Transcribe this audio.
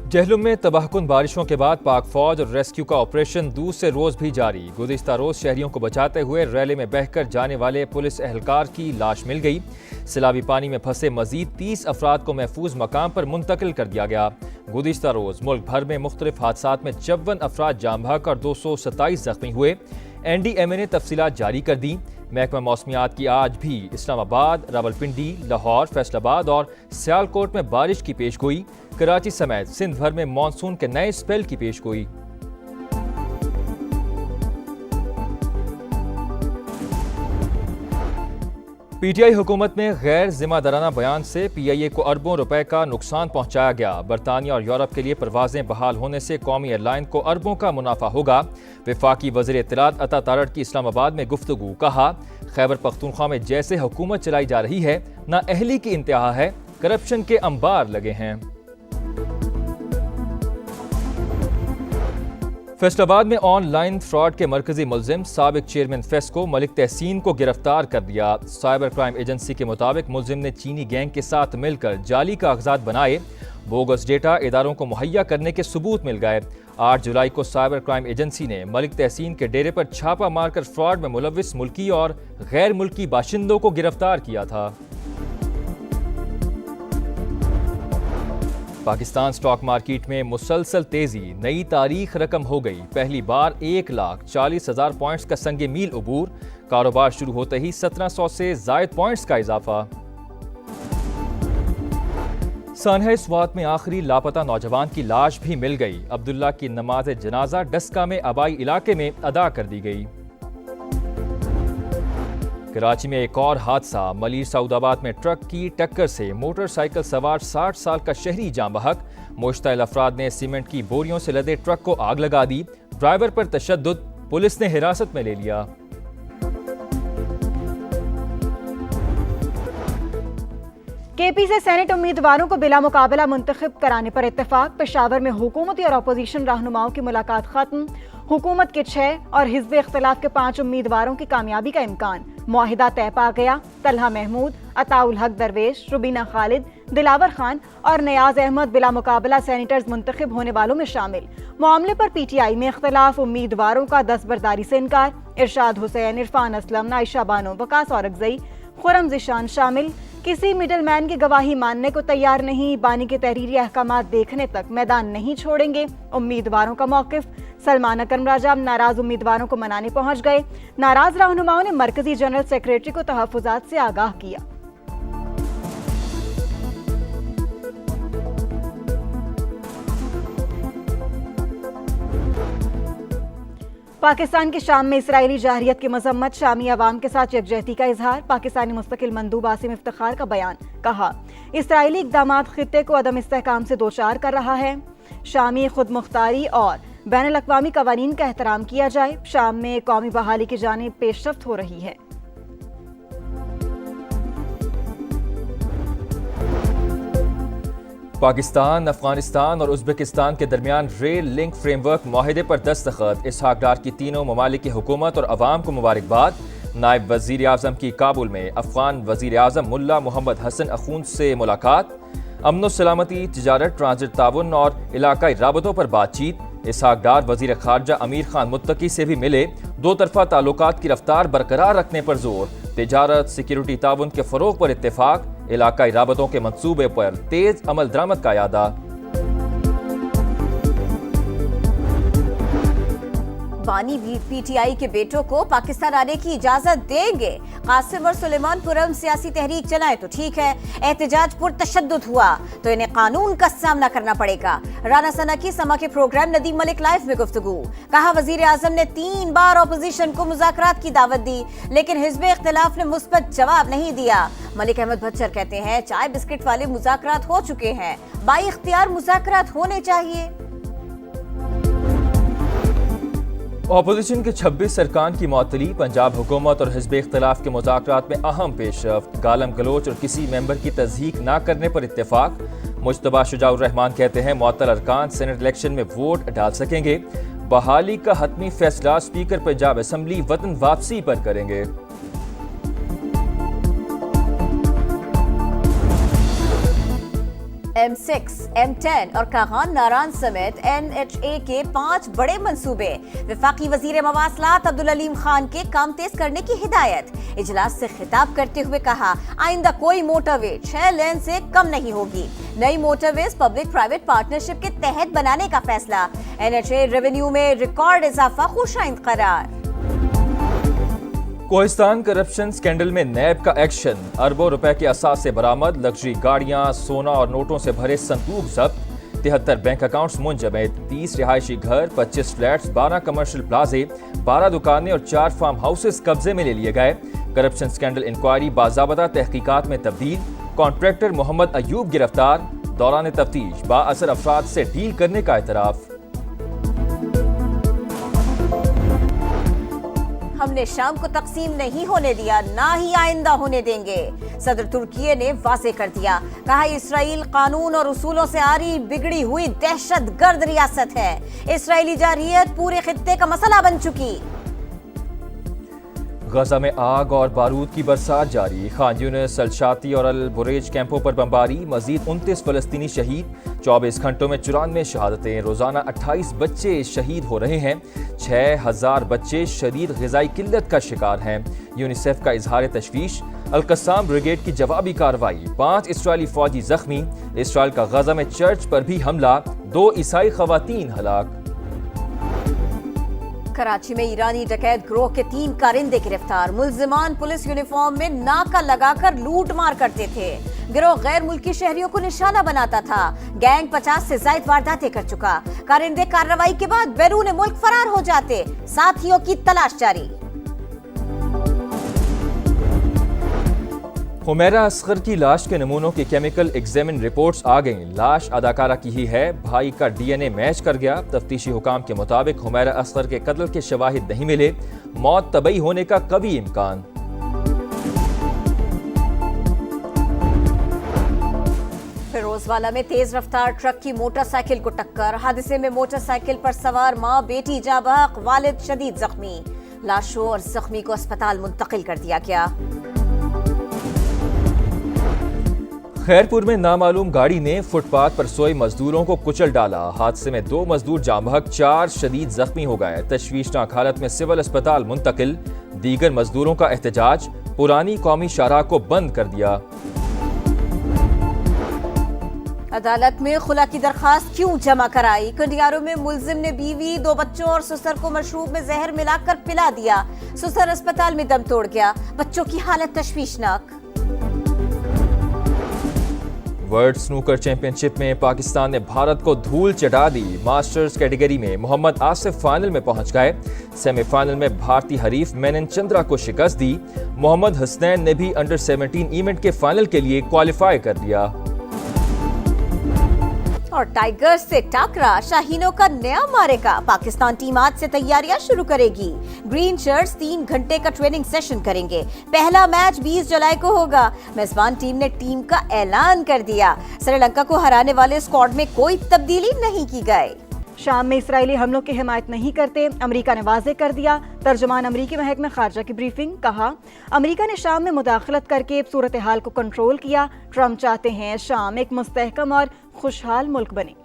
जहलुम में तबाहकुन बारिशों के बाद पाक फौज और रेस्क्यू का ऑपरेशन दूसरे रोज भी जारी। गुज़िश्ता रोज शहरियों को बचाते हुए रैली में बहकर जाने वाले पुलिस एहलकार की लाश मिल गई। सैलाबी पानी में फंसे मजीद 30 अफराद को महफूज मकाम पर मुंतकिल कर दिया गया। गुज़िश्ता रोज मुल्क भर में मुख्तलिफ हादसात में 54 अफराद जाम बहक और 227 जख्मी हुए। NDMA ने तफसीलात जारी कर दी। महकमा मौसमियात की आज भी इस्लामाबाद, रावलपिंडी, लाहौर, फैसलाबाद और सियालकोट में बारिश की पेशगोई। कराची समेत सिंध भर में मानसून के नए स्पेल की पेशगोई। PTI हुकूमत में गैर जिम्मेदाराना बयान से PIA को अरबों रुपए का नुकसान पहुंचाया गया। बरतानिया और यूरोप के लिए परवाजें बहाल होने से कौमी एयरलाइन को अरबों का मुनाफा होगा। वफाकी वज़ीर इत्तलात अता तारड़ की इस्लामाबाद में गुफ्तगू। कहा, खैबर पख्तूनख्वा में जैसे हुकूमत चलाई जा रही है, नाअहली की इंतहा है, करप्शन के अंबार लगे हैं। फैसलाबाद में ऑनलाइन फ्रॉड के मरकजी मुलजिम साबिक चेयरमैन फेस्को मलिक तहसीन को गिरफ्तार कर दिया। साइबर क्राइम एजेंसी के मुताबिक मुलजिम ने चीनी गैंग के साथ मिलकर जाली कागजात बनाए। बोगस डेटा इदारों को मुहैया करने के सबूत मिल गए। 8 जुलाई को साइबर क्राइम एजेंसी ने मलिक तहसीन के डेरे पर छापा मारकर फ्रॉड में मुलविस मुल्की और गैर मुल्की बाशिंदों को गिरफ्तार किया था। पाकिस्तान स्टॉक मार्केट में मुसलसल तेजी, नई तारीख रकम हो गई। पहली बार 1,40,000 पॉइंट्स का संगे मील उबूर। कारोबार शुरू होते ही 1700 से जायद पॉइंट्स का इजाफा। सानहा स्वात में आखिरी लापता नौजवान की लाश भी मिल गई। अब्दुल्ला की नमाज जनाजा डस्का में आबाई इलाके में अदा कर दी गई। कराची में एक और हादसा। मलिर सऊदाबाद में ट्रक की टक्कर से मोटरसाइकिल सवार 60 साल का शहरी जाम बहक। मुश्तइल अफराद ने सीमेंट की बोरियों से लदे ट्रक को आग लगा दी। ड्राइवर पर तशद्दुद, पुलिस ने हिरासत में ले लिया। KP से सेनेट उम्मीदवारों को बिला मुकाबला मुंतखब कराने पर इत्तेफाक। पेशावर में हुकूमती और अपोजिशन रहनुमाओं की मुलाकात खत्म। हुकूमत के 6 और हिज़्ब इख्तिलाफ के 5 उम्मीदवारों की कामयाबी का इम्कान। मुआहिदा तय पा गया। तलहा महमूद, अताउल हक दरवेश, रुबीना खालिद, दिलावर खान और नियाज अहमद बिला मुकाबला सेनेटर्स मुंतखब होने वालों में शामिल। मामले पर PTI में इख्तिलाफ, उम्मीदवारों का दस्तबरदारी से इनकार। इरशाद हुसैन, इरफान असलम, नाइशा बानो, वकास औरकजई, खुरम ज़िशान शामिल। किसी मिडल मैन की गवाही मानने को तैयार नहीं। बानी के तहरीरी अहकामात देखने तक मैदान नहीं छोड़ेंगे। उम्मीदवारों का मौकिफ। सलमान अकरम राजा नाराज उम्मीदवारों को मनाने पहुंच गए। नाराज रहनुमाओं ने मरकजी जनरल सेक्रेटरी को तहफ्फुजात से आगाह किया। पाकिस्तान के शाम में इसराइली जाहरियत की मजम्मत। शामी अवाम के साथ यकजहती का इजहार। पाकिस्तानी मुस्तकिल मंदूब आसिम इफ्तिखार का बयान। कहा, इसराइली इक़दामात खित्ते को अदम इस्तेहकाम से दोचार कर रहा है। शामी खुद मुख्तारी और बैनुल अक़वामी कवानीन का एहतराम किया जाए। शाम में कौमी बहाली की जानिब पेशरफ्त हो रही है। पाकिस्तान, अफगानिस्तान और उज़्बेकिस्तान के दरमियान रेल लिंक फ्रेमवर्क मुआहिदे पर दस्तखत। इसहाक डार की तीनों ममालिक की हुकूमत और अवाम को मुबारकबाद। नायब वज़ीर आज़म की काबुल में अफ़गान वज़ीर आज़म मुल्ला मोहम्मद हसन अखून से मुलाकात। अमन सलामती, तिजारत, ट्रांजिट ताउन और इलाकाई राबतों पर बातचीत। इसहाक डार वज़ीर ख़ारजा अमीर खान मुत्तकी से भी मिले। दो तरफ़ा ताल्लुकात की रफ्तार बरकरार रखने पर जोर। तिजारत, सिक्योरिटी ताउन के फ़रोग़ पर इत्तेफाक। इलाकाई राबतों के मंसूबे पर तेज अमल दरामद का यादा। बानी भी PTI के बेटों को पाकिस्तान आने की इजाजत देंगे। कासिम और सुलेमान पुरम सियासी तहरीक चलाए तो ठीक है, एहतजाज पुरतशद्दुद हुआ तो इन्हें कानून का सामना करना पड़ेगा। राना सना की समा के प्रोग्राम नदीम मलिक लाइफ में गुफ्तगू। कहा, वजीर आजम ने 3 बार अपोजिशन को मुज़ाकरात की दावत दी, लेकिन हिज़्ब इख्तिलाफ ने मुस्बत जवाब नहीं दिया। मलिक अहमद भच्चर कहते हैं, चाय बिस्किट वाले मुज़ाकरात हो चुके हैं, बाई इख्तियार मुज़ाकरात होने चाहिए। अपोजिशन के 26 अरकान की मअतली। पंजाब हुकूमत और हिज़्ब इख्तिलाफ के मुज़ाकरात में अहम पेशरफ्त। गालम गलोच और किसी मेंबर की तज़हीक न करने पर इत्तेफाक। मुज्तबा शुजाउर रहमान कहते हैं, मुअत्तल अरकान सेनेट इलेक्शन में वोट डाल सकेंगे। बहाली का हतमी फैसला स्पीकर पंजाब असम्बली वतन वापसी पर करेंगे। M6, M10 और कागान नारान समेत NHA के 5 बड़े मंसूबे। वफाकी वजीर मवासलात अब्दुल अलीम खान के काम तेज करने की हिदायत। इजलास से खिताब करते हुए कहा, आइंदा कोई मोटरवे 6 लेन से कम नहीं होगी। नई मोटरवेज पब्लिक प्राइवेट पार्टनरशिप के तहत बनाने का फैसला। NHA रेवेन्यू में रिकॉर्ड इजाफा खुशाइंद करार। कोहिस्तान करप्शन स्कैंडल में नैब का एक्शन, अरबों रुपए के असासे बरामद, लग्जरी गाड़ियां, सोना और नोटों से भरे संदूक जब्त, 73 बैंक अकाउंट्स मुंजमद, 30 रिहायशी घर, 25 फ्लैट्स, 12 कमर्शियल प्लाजे, 12 दुकानें और 4 फार्म हाउसेस कब्जे में ले लिए गए। करप्शन स्कैंडल इंक्वायरी बाज़ाबता तहकीकात में तब्दील, कॉन्ट्रैक्टर मोहम्मद अयूब गिरफ्तार, दौरान तफ्तीश बाअसर अफराद से डील करने का एतराफ़। हमने शाम को तकसीम नहीं होने दिया, ना ही आइंदा होने देंगे। सदर तुर्की ने वाज़ेह कर दिया, कहा इसराइल कानून और उसूलों से आरी बिगड़ी हुई दहशतगर्द रियासत है। इसराइली जारहियत पूरे खित्ते का मसला बन चुकी। गजा में आग और बारूद की बरसात जारी, खान यूनिस, अल-शाती और अल-बुरेज कैंपों पर बमबारी, मजीद 29 फलस्तीनी शहीद, 24 घंटों में 94 शहादतें, रोजाना 28 बच्चे शहीद हो रहे हैं, 6000 बच्चे शदीद ग़िज़ाई किल्लत का शिकार हैं। यूनिसेफ का इजहार तशवीश, अल-कस्साम ब्रिगेड की जवाबी कार्रवाई, 5 इसराइली फौजी जख्मी, इसराइल का गजा में चर्च पर भी हमला, 2 ईसाई खवातीन हलाक। कराची में ईरानी डकैत ग्रोह के 3 कारिंदे गिरफ्तार। मुल्जिमान पुलिस यूनिफॉर्म में नाका लगाकर लूट मार करते थे। गिरोह गैर मुल्की शहरियों को निशाना बनाता था। गैंग 50 से ज्यादा वारदातें कर चुका। कारिंदे कार्रवाई के बाद बैरून मुल्क फरार हो जाते। साथियों की तलाश जारी। हुमैरा असगर की लाश के नमूनों की केमिकल एग्जामिन रिपोर्ट्स आ गईं। लाश अदाकारा की ही है, भाई का DNA मैच कर गया। तफ्तीशी हुकाम के मुताबिक हुमैरा असगर के कत्ल के शवाहिद नहीं मिले, मौत तबई होने का कभी इम्कान। फिरोजवाला में तेज रफ्तार ट्रक की मोटरसाइकिल को टक्कर। हादसे में मोटरसाइकिल पर सवार मां बेटी जाँ बहक, वालिद शदीद जख्मी। लाशों और जख्मी को अस्पताल मुंतकिल कर दिया गया। खैरपुर में नामालूम गाड़ी ने फुटपाथ पर सोए मजदूरों को कुचल डाला। हादसे में 2 मजदूर जाँ बहक, 4 शदीद जख्मी हो गए। तशवीशनाक हालत में सिविल अस्पताल मुंतकिल। दीगर मजदूरों का एहतजाज, पुरानी कौमी शाहराह को बंद कर दिया। अदालत में खुला की दरखास्त क्यों जमा कराई? कंडियारों में मुल्जिम ने बीवी, 2 बच्चों और ससुर को मशरूब में जहर मिलाकर पिला दिया। ससुर अस्पताल में दम तोड़ गया। बच्चों की हालत तशवीशनाक। वर्ल्ड स्नूकर चैंपियनशिप में पाकिस्तान ने भारत को धूल चटा दी। मास्टर्स कैटेगरी में मोहम्मद आसिफ फाइनल में पहुंच गए। सेमीफाइनल में भारतीय हरीफ मेनन चंद्रा को शिकस्त दी। मोहम्मद हसनैन ने भी अंडर 17 इवेंट के फाइनल के लिए क्वालिफाई कर लिया। और टाइगर्स से टाकरा, शाहीनों का नया मारेगा। पाकिस्तान टीम आज से तैयारियां शुरू करेगी। ग्रीन शर्ट्स 3 घंटे का ट्रेनिंग सेशन करेंगे। पहला मैच 20 जुलाई को होगा। मेजबान टीम ने टीम का ऐलान कर दिया। श्रीलंका को हराने वाले स्क्वाड में कोई तब्दीली नहीं की गई। शाम में इसराइली हमलों की हिमायत नहीं करते, अमेरिका ने वाज़ेह कर दिया। तर्जुमान अमेरिकी महकमा खारजा की ब्रीफिंग, कहा अमेरिका ने शाम में मुदाखलत करके सूरत हाल को कंट्रोल किया। ट्रंप चाहते हैं शाम एक मुस्तहकम और खुशहाल मुल्क बने।